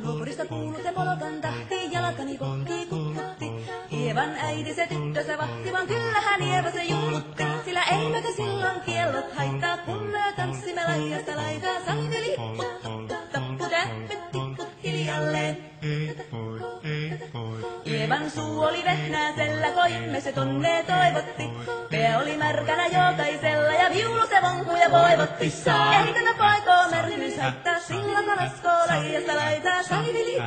Nuopurista kuului se polokan tahti, jalkani kohti kutkutti. Ievan äiti se tyttönsä vahti, vaan kyllähän Ieva se juhlutti. Sillä eivätkö silloin kiellot haittaa, kun me tanssimme laidasta laitaa. Saliveli tappu täppyt tipput hiljalleen. Ievan suu oli vehnäisellä, koimme se tonne toivotti. Pää oli märkänä jokaisella ja viulu se vonkuja voivotti. Ei tätä poikoo märkymys haittaa, sillä kalaskoo laidasta laitaa. Saliveli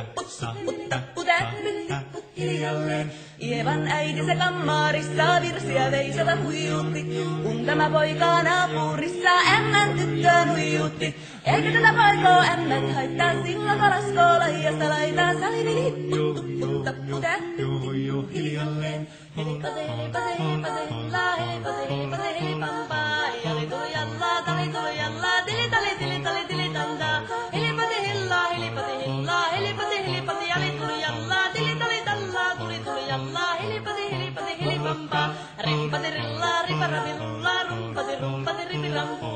tappu täppyt tipput hiljalleen. Ievan äiti se kammarissa virsiä veisata huijutti. Kun tämä poika naapurissa ämmän tyttöön huijutti. Eikä tätä poikoo ämmät haittaa, sillä kalaskoo laidasta laitaa. Saliveli tappu täppyt tipput hiljalleen. Helipase, helipase, helipase, hella, helipase, helipase, helipampaa. Jali tuli jallaa, tali tuli jallaa, tili tali tili tali tili tantaa. Helipase, hella, helipase, hella, helipase, helipase, jali tuli jallaa, tili tali tallaa, tuli jallaa. Helipase, helipase, helipampaa. Rimpase, rillaa, riparapi, rullaa, rumpase, ripirampu.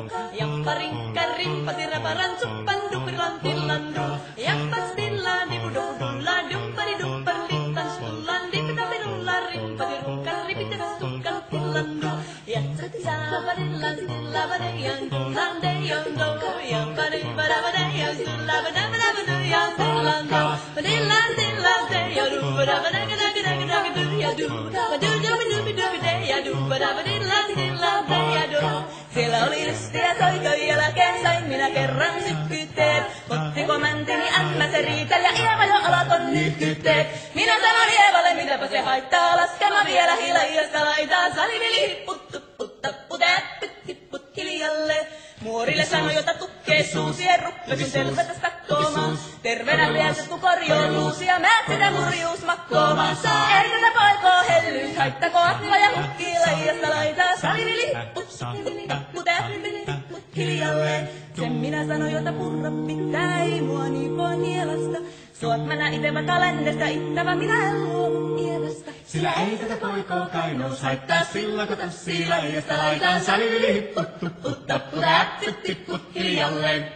Jappa, rinkka, rimpasi, raparan, suppan, dupiran, tillandu. Jappas, tillaan, dipudupudullaa, duppari, duppari, littan, stullaan, dipitapirullaa, rimpasi, rukkan, ripitäväs, tukkan, tillandu. Jatsati, saavadillaan, stillavadajan, tullaan, dejan, doujan, padivadavadajan, sullavadavadavadajan, tillandu. Padillaan, tillaan, dejan, duvadavadavadavadavadavadavadavadavadu. Padudubidubidubideja, duvadavadillaan, tillaan, dejadu. Siellä oli lystiä soikon jälkeen, sain minä kerran sykkyteet. Ottiko mäntini ämmä se riitä ja Ieva jo alkoi nyhkyteet. Minä sanon Ievalle, mitäpä se haittaa, laskema vielä hiljasta laitaa. Saliveli hipput, tupput, tappu, täppyt, tipput hiljalle. Muorille sanoi, jota tukkee suusien ruppesin tervetä stakkoomaan. Terveenä pääsettu korjoon luusia, mä sitä murjuus makkoomaan. Ei tätä poikoo hellyys, haittako atla ja hukkii laidasta laitaa. Saliveli hipput, tappu, täppyt, tipput hiljalle. Sen minä sanoin, jota purra pitää, ei mua niin voi nielasta. Suot mä nää itevä kalenderista, ittävä minä en luovu Ievasta. Sillä ei tätä poikoo kainous haittaa, sillä kun tanssii laidasta laitaan. Saliveli hipput, tupput, tappu, täppyt, tipput hiljalleen.